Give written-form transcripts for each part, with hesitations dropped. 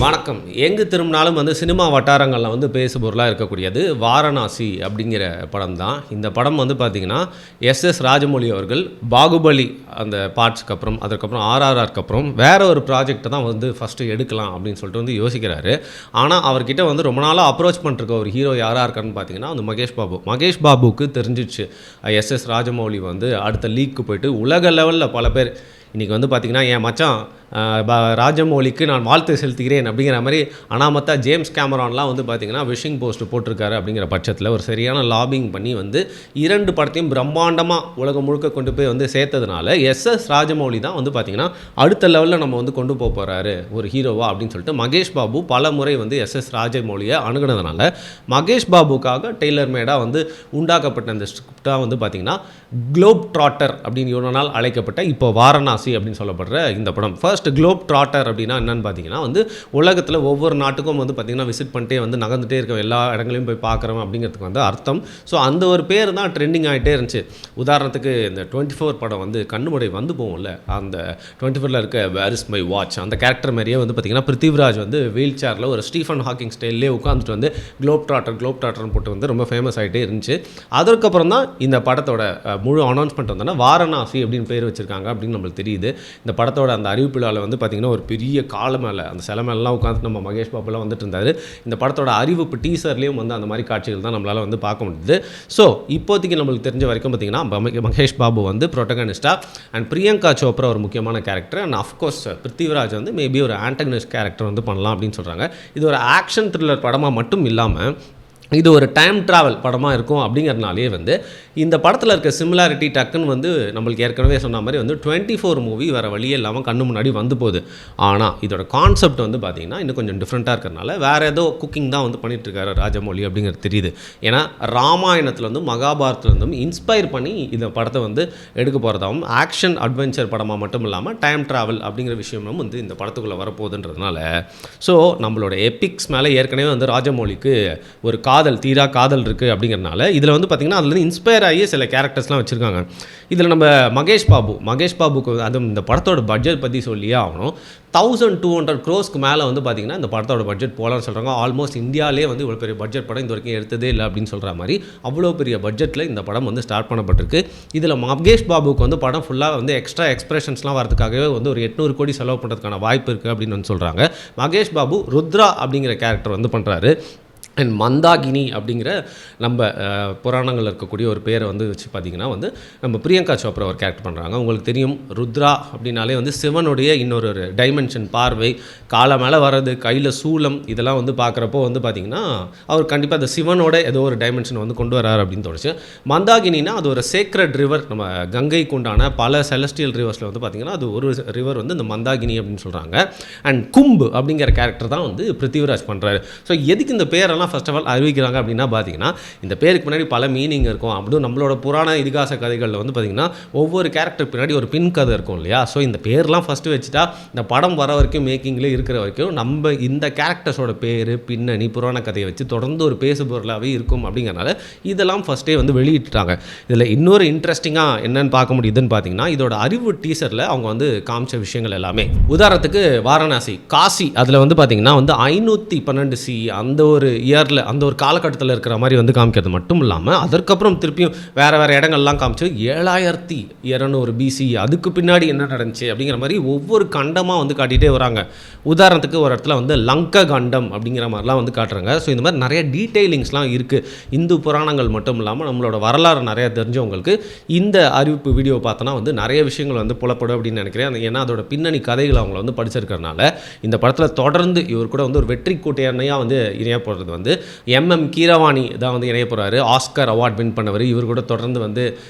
வணக்கம். எங்கு திரும்பினாலும் சினிமா வட்டாரங்களில் பேசுபொருளாக இருக்கக்கூடியது வாரணாசி அப்படிங்கிற படம் தான். இந்த படம் பார்த்தீங்கன்னா எஸ் ராஜமௌழி அவர்கள் பாகுபலி அந்த பார்ட்ஸ்க்கு அப்புறம் அதற்கப்புறம் ஆர்ஆர்ஆருக்கு அப்புறம் வேற ஒரு ப்ராஜெக்டை தான் ஃபஸ்ட்டு எடுக்கலாம் அப்படின்னு சொல்லிட்டு யோசிக்கிறாரு. ஆனால் அவர்கிட்ட ரொம்ப நாளாக அப்ரோச் பண்ணிருக்க ஒரு ஹீரோ யாராக இருக்கான்னு பார்த்தீங்கன்னா மகேஷ் பாபுவுக்கு தெரிஞ்சிடுச்சு எஸ் ராஜமௌழி அடுத்த லீக்கு போயிட்டு உலக லெவலில் பல பேர் இன்றைக்கி பார்த்தீங்கன்னா என் மச்சான் ராஜமௌலிக்கு நான் வாழ்த்து செலுத்துகிறேன் அப்படிங்கிற மாதிரி அனாமத்தா ஜேம்ஸ் கேமரான்லாம் பார்த்தீங்கன்னா விஷிங் போஸ்ட் போட்டிருக்காரு. அப்படிங்கிற பட்சத்தில் ஒரு சரியான லாபிங் பண்ணி 2 படத்தையும் பிரம்மாண்டமாக உலகம் முழுக்க கொண்டு போய் சேர்த்ததுனால எஸ் ராஜமௌழி தான் பார்த்தீங்கன்னா அடுத்த லெவலில் நம்ம கொண்டு போகிறாரு ஒரு ஹீரோவா அப்படின்னு சொல்லிட்டு மகேஷ் பாபு பல முறை எஸ் ராஜமௌழியை அணுகுனதுனால மகேஷ் பாபுக்காக டெய்லர் மேடாக உண்டாக்கப்பட்ட அந்த ஸ்கிரிப்டாக பார்த்தீங்கன்னா குளோப் ட்ராட்டர் அப்படின்னு இவ்வளோ நாள் அழைக்கப்பட்ட இப்போ வாரணாசி அப்படின்னு சொல்லப்படுற இந்த படம். ஃபர்ஸ்ட் குளோப் ட்ராட்டர் அப்படின்னா என்னன்னு பார்த்தீங்கன்னா உலகத்தில் ஒவ்வொரு நாட்டுக்கும் பார்த்தீங்கன்னா விசிட் பண்ணிட்டே நகர்ந்துட்டே இருக்க எல்லா இடங்களையும் போய் பார்க்குறோம் அப்படிங்கிறதுக்கு அர்த்தம். ஸோ அந்த ஒரு பேர் தான் ட்ரெண்டிங் ஆகிட்டே இருந்துச்சு. உதாரணத்துக்கு இந்த 24 படம் கண்ணுமுடை போகும்ல, அந்த 24ல் இருக்க வேர் இஸ் மை வாட்ச் அந்த கேரக்டர் மாதிரியே பார்த்தீங்கன்னா பிருத்திவிராஜ் வீல் சேரில் ஒரு ஸ்டீஃபன் ஹாக்கிங் ஸ்டைல்லே உட்காந்துட்டு குளோப் ட்ராட்டர்னு போட்டு ரொம்ப ஃபேமஸ் ஆகிட்டே இருந்துச்சு. அதற்கப்புறம் தான் இந்த படத்தோட முழு அனௌன்ஸ்மெண்ட் வாரணாசி அப்படின்னு பேர் வச்சுருக்காங்க அப்படின்னு நம்மளுக்கு தெரியுது. இந்த படத்தோட அந்த அறிவிப்பில் பார்த்தீங்கன்னா ஒரு பெரிய கால மேலே அந்த சிலை மேலாம் உட்காந்து நம்ம மகேஷ் பாபுலாம் இருந்தார். இந்த படத்தோட அறிவிப்பு டீசர்லேயும் அந்த மாதிரி காட்சிகள் தான் நம்மளால் பார்க்க முடியுது. ஸோ இப்போதைக்கு நம்மளுக்கு தெரிஞ்ச வரைக்கும் பார்த்தீங்கன்னா மகேஷ் பாபு ப்ரோட்டகனிஸ்டா அண்ட் பிரியங்கா சோப்ரா ஒரு முக்கியமான character and of course Prithviraj maybe ஒரு ஆண்டகனிஸ்ட் கேரக்டர் பண்ணலாம் அப்படின்னு சொல்கிறாங்க. இது ஒரு ஆக்ஷன் த்ரில்லர் படமாக மட்டும் இல்லாமல் இது ஒரு டைம் ட்ராவல் படமாக இருக்கும். அப்படிங்கிறதுனாலே இந்த படத்தில் இருக்க சிமிலாரிட்டி டக்குன்னு நம்மளுக்கு ஏற்கனவே சொன்ன மாதிரி 24 மூவி வேறு வழியே இல்லாமல் கண்ணு முன்னாடி போகுது. ஆனால் இதோட கான்செப்ட் பார்த்திங்கன்னா இன்னும் கொஞ்சம் டிஃப்ரெண்ட்டாக இருக்கிறதுனால வேறு ஏதோ குக்கிங் தான் பண்ணிகிட்ருக்காரு ராஜமௌழி அப்படிங்கிறது தெரியுது. ஏன்னா ராமாயணத்துலேருந்தும் மகாபாரத்துலேருந்தும் இன்ஸ்பயர் பண்ணி இந்த படத்தை எடுக்க போகிறதாகவும் ஆக்ஷன் அட்வென்ச்சர் படமாக மட்டும் இல்லாமல் டைம் ட்ராவல் அப்படிங்கிற விஷயமும் இந்த படத்துக்குள்ளே வரப்போகுதுன்றதுனால ஸோ நம்மளோட எபிக்ஸ் மேலே ஏற்கனவே ராஜமௌழிக்கு ஒரு தீரா காதல் இருக்குது. அப்படிங்கிறனால இதில் பார்த்திங்கன்னா அதில் இன்ஸ்பயர் ஆகிய சில கேரக்டர்ஸ்லாம் வச்சுருக்காங்க. இதில் நம்ம மகேஷ் பாபுக்கு அதுவும் இந்த படத்தோட பட்ஜெட் பற்றி சொல்லியே ஆகணும். 1200 crores மேலே பார்த்திங்கன்னா இந்த படத்தோட பட்ஜெட் போகலான்னு சொல்கிறாங்க. ஆல்மோஸ்ட் இந்தியாவிலே இவ்வளோ பெரிய பட்ஜெட் படம் இது வரைக்கும் எடுத்ததே இல்லை அப்படின்னு சொல்கிற மாதிரி அவ்வளோ பெரிய பட்ஜெட்டில் இந்த படம் ஸ்டார்ட் பண்ணப்பட்டிருக்கு. இதில் மகேஷ் பாபுக்கு படம் ஃபுல்லாக எக்ஸ்ட்ரா எக்ஸ்பிரஷன்ஸ்லாம் வரதுக்காகவே ஒரு 800 கோடி செலவு பண்ணுறதுக்கான வாய்ப்பு இருக்குது அப்படின்னு சொல்கிறாங்க. மகேஷ் பாபு ருத்ரா அப்படிங்கிற கேரக்டர் பண்ணுறாரு. அண்ட் மந்தாகினி அப்படிங்கிற நம்ம புராணங்கள் இருக்கக்கூடிய ஒரு பேரை வச்சு பார்த்திங்கன்னா நம்ம பிரியங்கா சோப்ரா ஒரு கேரக்டர் பண்ணுறாங்க. உங்களுக்கு தெரியும் ருத்ரா அப்படின்னாலே சிவனுடைய இன்னொரு டைமென்ஷன் பார்வை, காலை மேலே வர்றது, கையில் சூலம், இதெல்லாம் பார்க்குறப்போ பார்த்திங்கன்னா அவர் கண்டிப்பாக அந்த சிவனோட ஏதோ ஒரு டைமென்ஷன் கொண்டு வராரு அப்படின்னு தோணுச்சு. மந்தாகினினா அது ஒரு சேக்ரட் ரிவர், நம்ம கங்கைக்கு உண்டான பல செலஸ்டியல் ரிவர்ஸில் பார்த்திங்கன்னா அது ஒரு ரிவர் இந்த மந்தாகினி அப்படின்னு சொல்கிறாங்க. அண்ட் கும்பு அப்படிங்கிற கேரக்டர் தான் பிருத்திவிராஜ் பண்ணுறாரு. ஸோ எதுக்கு இந்த பேரெல்லாம் ஃபர்ஸ்ட் ஆஃப் ஆல் அறிவிக்கிறாங்க அப்படின்னா பார்த்தீங்கன்னா இந்த பேருக்கு பின்னாடி பல மீனிங் இருக்கும். அப்படியும் நம்மளோட புராண இதிகாச கதைகளில் பார்த்தீங்கன்னா ஒவ்வொரு கேரக்டர் பின்னாடி ஒரு பின் கதை இருக்கும் இல்லையா. ஸோ இந்த பேர்லாம் ஃபஸ்ட்டு வச்சுட்டா இந்த படம் வர வரைக்கும் மேக்கிங்கில் இருக்கிற வரைக்கும் நம்ம இந்த கேரக்டர்ஸோட பேர் பின்னணி புராண கதையை வச்சு தொடர்ந்து ஒரு பேசு பொருளாகவே இருக்கும். அப்படிங்கிறனால இதெல்லாம் ஃபஸ்ட்டே வெளியிட்டாங்க. இதில் இன்னொரு இன்ட்ரெஸ்டிங்காக என்னென்னு பார்க்க முடியுதுன்னு பார்த்தீங்கன்னா இதோட அறிவு டீசரில் அவங்க காமிச்ச விஷயங்கள் எல்லாமே, உதாரணத்துக்கு வாரணாசி காசி அதில் பார்த்தீங்கன்னா 512 CE அந்த ஒரு இயரில் அந்த ஒரு காலகட்டத்தில் இருக்கிற மாதிரி காமிக்கிறது மட்டும் இல்லாமல் அதற்கப்புறம் திருப்பியும் வேறு இடங்கள்லாம் காமிச்சு 7200 BCE அதுக்கு பின்னாடி என்ன நடந்துச்சு அப்படிங்கிற மாதிரி ஒவ்வொரு கண்டமாக காட்டிகிட்டே வராங்க. உதாரணத்துக்கு ஒரு இடத்துல லங்க கண்டம் அப்படிங்கிற மாதிரிலாம் காட்டுறாங்க. ஸோ இந்த மாதிரி நிறைய டீட்டெயிலிங்ஸ்லாம் இருக்குது. இந்து புராணங்கள் மட்டும் இல்லாமல் நம்மளோட வரலாறு நிறையா தெரிஞ்சவங்களுக்கு இந்த அறிவிப்பு வீடியோ பார்த்தோன்னா நிறைய விஷயங்கள் புலப்படும் அப்படின்னு நினைக்கிறேன். ஏன்னா அதோட பின்னணி கதைகள் அவங்கள படிச்சிருக்கிறதுனால இந்த படத்தில் தொடர்ந்து இவர் கூட ஒரு வெற்றி கூட்டையனையாக இணைய போகிறது கீரவாணி தான் இணைய போகிறாரு. ஆஸ்கர் அவார்ட் வின் பண்ணவர். இவர் கூட தொடர்ந்து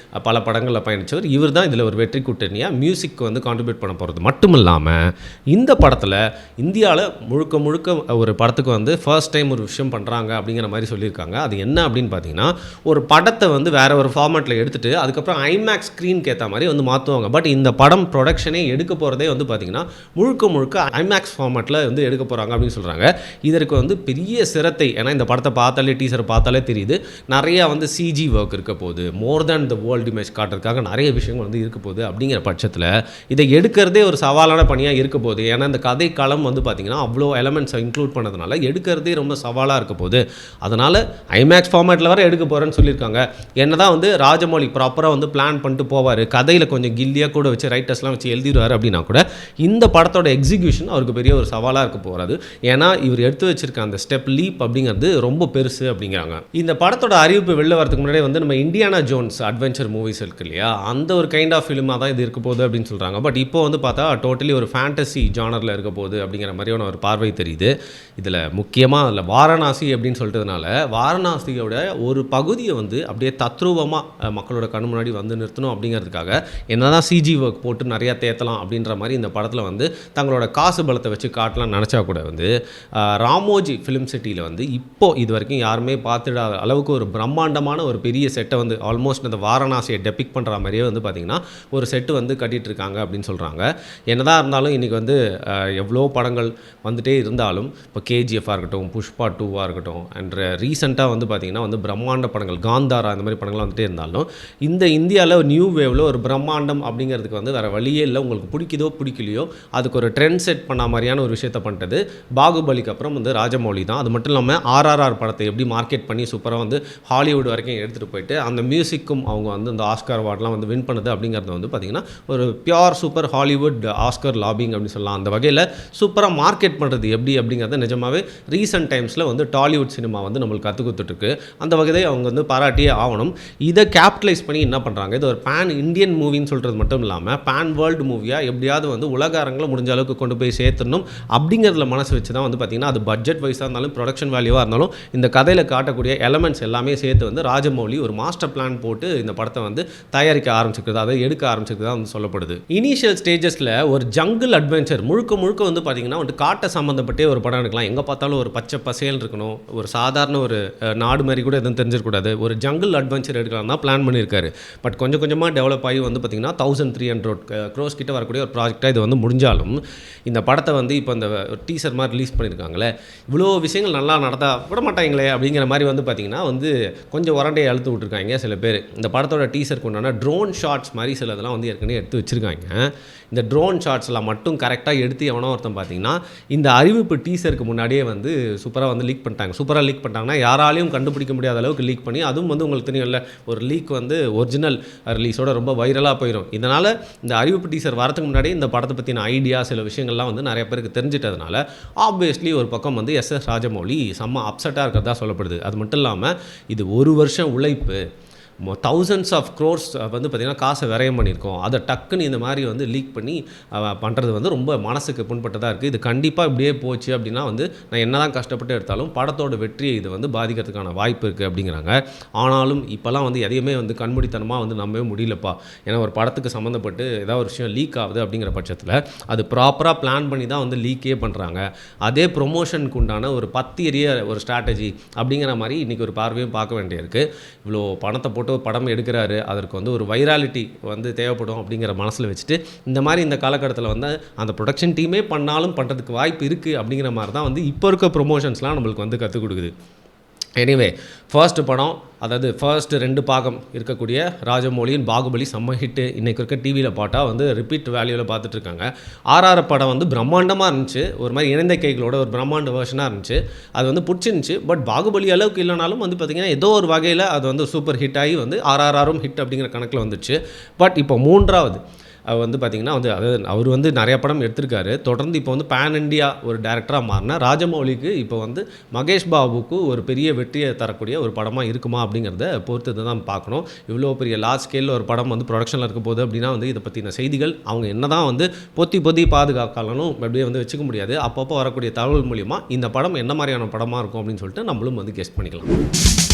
பல படங்களில் பயணித்தவர். இவர் தான் இதில் ஒரு வெற்றி கூட்டணியாக மியூசிக் கான்ட்ரிபியூட் பண்ண போகிறது மட்டும் இல்லாமல் இந்த படத்தில் இந்தியாவில் முழுக்க ஒரு படத்துக்கு ஃபர்ஸ்ட் டைம் ஒரு விஷயம் பண்ணுறாங்க அப்படிங்கிற மாதிரி சொல்லியிருக்காங்க. அது என்ன அப்படின்னு பார்த்தீங்கன்னா ஒரு படத்தை வேறு ஒரு ஃபார்மேட்டில் எடுத்துகிட்டு அதுக்கப்புறம் ஐமேக்ஸ் ஸ்க்ரீனுக்கு ஏற்ற மாதிரி மாற்றுவாங்க. பட் இந்த படம் ப்ரொடக்ஷனே எடுக்க போகிறதே பார்த்தீங்கன்னா முழுக்க ஐமேக்ஸ் ஃபார்மேட்டில் எடுக்க போகிறாங்க அப்படின்னு சொல்கிறாங்க. இதற்கு பெரிய சிரத்தை ஏன்னா இந்த படத்தை பார்த்தாலே டீசர் பார்த்தாலே தெரியுது நிறையா வந்து சிஜி ஒர்க் இருக்க போகுது, மோர் தேன் த வேர்ல்டு இமேஜ் காட்டுறதுக்காக நிறைய விஷயங்கள் வந்து இருக்க போகுது. அப்படிங்கிற பட்சத்தில் இதை எடுக்கிறதே ஒரு சவாலான பணியாக இருக்க போகுது. ஏன்னா இந்த கதை களம் வந்து பார்த்திங்கன்னா அவ்வளோ எலமெண்ட்ஸை இன்க்ளூட் பண்ணதுனால எடுக்கிறதே ரொம்ப சவாலாக இருக்க போகுது. அதனால் ஐமேக்ஸ் ஃபார்மேட்டில் வர எடுக்க போகிறேன்னு சொல்லியிருக்காங்க. என்ன தான் வந்து ராஜமௌழி ப்ராப்பராக வந்து பிளான் பண்ணிட்டு போவார், கதையில் கொஞ்சம் கில்லியாக கூட வச்சு ரைட்டர்ஸ்லாம் வச்சு எழுதிடுவார் அப்படின்னா கூட இந்த படத்தோட எக்ஸிக்யூஷன் அவருக்கு பெரிய ஒரு சவாலாக இருக்க போகிறது. ஏன்னா இவர் எடுத்து வச்சிருக்க அந்த ஸ்டெப் லீப் அப்படிங்கிறது ரொம்ப பெருசு அப்படிங்கிறாங்க. இந்த படத்தோட அறிவிப்பு வெளில வரதுக்கு முன்னாடி வந்து நம்ம இண்டியானா ஜோன்ஸ் அட்வென்ச்சர் மூவிஸ் இருக்கு இல்லையா, அந்த ஒரு கைண்ட் ஆஃப் ஃபிலிமாக தான் இது இருக்க போகுது அப்படின்னு சொல்கிறாங்க. பட் இப்போ வந்து பார்த்தா டோட்டலி ஒரு ஃபேண்டசி ஜானரில் இருக்க போகுது அப்படிங்கிற மாதிரியான ஒரு பார்வை தெரியுது. இதில் முக்கியமாக அதில் வாரணாசி அப்படின்னு சொல்லிட்டதுனால வாரணாசியோட ஒரு பகுதியை வந்து அப்படியே தத்ரூபமாக மக்களோட கண் முன்னாடி வந்து நிறுத்தணும் அப்படிங்கிறதுக்காக என்னதான் சிஜி ஒர்க் போட்டு நிறையா தேத்தலாம் அப்படின்ற மாதிரி இந்த படத்தில் வந்து தங்களோட காசு பலத்தை வச்சு காட்டலாம் நினச்சா கூட வந்து ராமோஜி ஃபிலிம் சிட்டியில் வந்து இப்போது இது வரைக்கும் யாருமே பார்த்துடாத அளவுக்கு ஒரு பிரம்மாண்டமான ஒரு பெரிய செட்டை வந்து ஆல்மோஸ்ட் அந்த வாரணாசியை டெபிக் பண்ணுற மாதிரியே வந்து பார்த்திங்கன்னா ஒரு செட்டு வந்து கட்டிகிட்ருக்காங்க அப்படின்னு சொல்கிறாங்க. என்னதான் இருந்தாலும் இன்றைக்கி வந்து எவ்வளோ படங்கள் வந்துகிட்டே இருந்தாலும் இப்போ கேஜிஎஃபாக இருக்கட்டும், புஷ்பா 2வாக இருக்கட்டும், அண்ட் ரீசெண்டாக வந்து பார்த்திங்கன்னா வந்து பிரம்மாண்ட படங்கள் காந்தாரா இந்த மாதிரி படங்கள்லாம் வந்துகிட்டே இருந்தாலும் இந்த இந்தியாவில் ஒரு நியூ வேவில் ஒரு பிரம்மாண்டம் அப்படிங்கிறதுக்கு வந்து வேறு வழியே இல்லை. உங்களுக்கு பிடிக்குதோ பிடிக்கலையோ அதுக்கு ஒரு ட்ரெண்ட் செட் பண்ண மாதிரியான ஒரு விஷயத்தை பண்ணிட்டது பாகுபலிக்கு அப்புறம் வந்து ராஜமௌழி தான். அது மட்டும் இல்லாமல் ஆர்ஆர்ஆர் படத்தை எப்படி மார்க்கெட் பண்ணி சூப்பராக வந்து ஹாலிவுட் வரைக்கும் எடுத்துகிட்டு போயிட்டு அந்த மியூசிக்கும் அவங்க வந்து அந்த ஆஸ்கார் அவார்ட்லாம் வந்து வின் பண்ணுது அப்படிங்கிறது வந்து பார்த்திங்கன்னா ஒரு pure super Hollywood Oscar lobbying அப்படின்னு சொல்லலாம். அந்த வகையில் சூப்பராக மார்க்கெட் பண்ணுறது எப்படி அப்படிங்கிறத நிஜமாகவே ரீசெண்ட் டைம்ஸில் வந்து டாலிவுட் சினிமா வந்து நம்மளுக்கு கற்றுக் கொடுத்துட்ருக்கு. அந்த வகையை அவங்க வந்து பாராட்டியே ஆகணும். இதை கேபிட்டலைஸ் பண்ணி என்ன பண்ணுறாங்க, இது ஒரு பேன் இந்தியன் மூவின்னு சொல்கிறது மட்டும் இல்லாமல் பேன் வேர்ல்டு மூவியாக எப்படியாவது வந்து உலக அரங்கில் முடிஞ்ச அளவுக்கு கொண்டு போய் சேர்த்துடணும் அப்படிங்கிறதுல மனசு வச்சு தான் வந்து பார்த்திங்கன்னா அது பட்ஜெட் வைஸாக இருந்தாலும் ப்ரொடக்ஷன் வேல்யூவாக இருந்தாலும் இந்த கதையில் காட்டக்கூடிய எலமெண்ட்ஸ் எல்லாமே சேர்த்து வந்து ராஜமௌழி ஒரு மாஸ்டர் பிளான் போட்டு இந்த படத்தை வந்து தயாரிக்க ஆரம்பிச்சிருக்குது, அதை எடுக்க ஆரம்பிச்சிருக்குதான் வந்து சொல்லப்படுது. இனிஷியல் ஸ்டேஜஸில் ஒரு ஜங்கிள் அட்வென்ச்சர் முழுக்க வந்து பார்த்திங்கன்னா வந்து காட்டை சம்மந்தப்பட்டே ஒரு படம் எடுக்கலாம். எங்கே பார்த்தாலும் ஒரு பச்சை பசேல் இருக்கணும், ஒரு சாதாரண ஒரு நாடு மாதிரி கூட எதுவும் தெரிஞ்சிடக்கூடாது, ஒரு ஜங்கிள் அட்வென்ச்சர் எடுக்கலாம் தான் பிளான் பண்ணியிருக்காரு. பட் கொஞ்சம் கொஞ்சமாக டெவலப் ஆகி வந்து பார்த்திங்கன்னா 1300 crores கிட்ட வரக்கூடிய ஒரு ப்ராஜெக்டாக இது வந்து முடிஞ்சாலும் இந்த படத்தை வந்து இப்போ இந்த டீசர் மாதிரி ரிலீஸ் பண்ணியிருக்காங்களே, இவ்வளோ விஷயங்கள் நல்லா நடத்தா விட மாட்டாங்களே அப்படிங்கிற மாதிரி வந்து பார்த்திங்கன்னா வந்து கொஞ்சம் உரண்டையை அழுத்து விட்ருக்காங்க சில பேர். இந்த படத்தோட டீசருக்கு உண்டான ட்ரோன் ஷாட்ஸ் மாதிரி சில இதெல்லாம் வந்து ஏற்கனவே எடுத்து வச்சுருக்காங்க. இந்த ட்ரோன் ஷாட்ஸ்லாம் மட்டும் கரெக்டாக எடுத்து எவனோ ஒருத்தன் பார்த்திங்கன்னா இந்த அறிவிப்பு டீசருக்கு முன்னாடியே வந்து சூப்பராக வந்து லீக் பண்ணிட்டாங்க. சூப்பராக லீக் பண்ணிட்டாங்கன்னா யாராலையும் கண்டுபிடிக்க முடியாத அளவுக்கு லீக் பண்ணி, அதுவும் வந்து உங்களுக்கு தெரியும் இல்லை, ஒரு லீக் வந்து ஒரிஜினல் ரிலீஸோட ரொம்ப வைரலாக போயிடும். இதனால் இந்த அறிவிப்பு டீசர் வரதுக்கு முன்னாடி இந்த படத்தை பற்றின ஐடியா சில விஷயங்கள்லாம் வந்து நிறைய பேருக்கு தெரிஞ்சிட்டதுனால ஆப்வியஸ்லி ஒரு பக்கம் வந்து எஸ்.எஸ். ராஜமௌழி செம்ம அப்செட்டாக இருக்கிறதா சொல்லப்படுது. அது மட்டும் இல்லாமல் இது ஒரு வருஷம் உழைப்பு, thousands of crores வந்து பார்த்திங்கன்னா காசை விரயம் பண்ணியிருக்கோம், அதை டக்குன்னு இந்த மாதிரி வந்து லீக் பண்ணி பண்ணுறது வந்து ரொம்ப மனசுக்கு புண்பட்டதாக இருக்குது. இது கண்டிப்பாக இப்படியே போச்சு அப்படின்னா வந்து நான் என்ன தான் கஷ்டப்பட்டு எடுத்தாலும் படத்தோட வெற்றியை இது வந்து பாதிக்கிறதுக்கான வாய்ப்பு இருக்குது அப்படிங்கிறாங்க. ஆனாலும் இப்போலாம் வந்து எதையுமே வந்து கண்மூடித்தனமாக வந்து நம்பவே முடியலப்பா. ஏன்னா ஒரு படத்துக்கு சம்மந்தப்பட்டு ஏதாவது ஒரு விஷயம் லீக் ஆகுது அப்படிங்கிற பட்சத்தில் அது ப்ராப்பராக பிளான் பண்ணி தான் வந்து லீக்கே பண்ணுறாங்க. அதே ப்ரொமோஷனுக்கு உண்டான ஒரு 10 ஏரிய ஒரு ஸ்ட்ராட்டஜி அப்படிங்கிற மாதிரி இன்றைக்கி ஒரு பார்வையும் பார்க்க வேண்டியிருக்கு. இவ்வளோ பணத்தை போட்டு படம் எடுக்கிறாரு, அதற்கு வந்து ஒரு வைராலிட்டி வந்து தேவைப்படும் அப்படிங்கிற மனசில் வச்சுட்டு இந்த மாதிரி இந்த காலகட்டத்தில் வந்து அந்த ப்ரொடக்ஷன் டீமே பண்ணாலும் பண்ணுறதுக்கு வாய்ப்பு இருக்குது அப்படிங்கிற மாதிரி தான் வந்து இப்போ இருக்க ப்ரொமோஷன்ஸ்லாம் நம்மளுக்கு வந்து கற்றுக் கொடுக்குது. எனிவே ஃபர்ஸ்ட் படம், அதாவது ஃபர்ஸ்ட் 2 பாகம் இருக்கக்கூடிய ராஜமௌழியின் பாகுபலி செம்ம ஹிட்டு. இன்றைக்கி இருக்க டிவியில் பாட்டா வந்து ரிப்பீட் வேல்யூவில் பார்த்துட்ருக்காங்க. ஆர்ஆர் படம் வந்து பிரம்மாண்டமாக இருந்துச்சு, ஒரு மாதிரி இணைந்த கைகளோட ஒரு பிரம்மாண்ட வேர்ஷனாக இருந்துச்சு, அது வந்து பிடிச்சிருந்துச்சு. பட் பாகுபலி அளவுக்கு இல்லைனாலும் வந்து பார்த்திங்கன்னா ஏதோ ஒரு வகையில் அது வந்து சூப்பர் ஹிட் ஆகி வந்து ஆர்ஆர்ஆரும் ஹிட் அப்படிங்கிற கணக்கில் வந்துச்சு. பட் இப்போ 3வது வந்து பார்த்திங்கன்னா வந்து அதாவது அவர் வந்து நிறையா படம் எடுத்திருக்காரு. தொடர்ந்து இப்போ வந்து பேன் இண்டியா ஒரு டேரக்டராக மாறினா ராஜமௌழிக்கு இப்போ வந்து மகேஷ் பாபுக்கு ஒரு பெரிய வெற்றியை தரக்கூடிய ஒரு படமாக இருக்குமா அப்படிங்கிறத பொறுத்து தான் பார்க்கணும். இவ்வளோ பெரிய லார்ஜ் ஸ்கேலில் ஒரு படம் வந்து ப்ரொடக்ஷனில் இருக்க போது அப்படின்னா வந்து இதை பற்றின செய்திகள் அவங்க என்ன தான் வந்து பொத்தி பாதுகாக்கணும் அப்படியே வந்து வச்சுக்க முடியாது. அப்பப்போ வரக்கூடிய தகவல் மூலிமா இந்த படம் என்ன மாதிரியான படமாக இருக்கும் அப்படின்னு சொல்லிட்டு நம்மளும் வந்து கெஸ் பண்ணிக்கலாம்.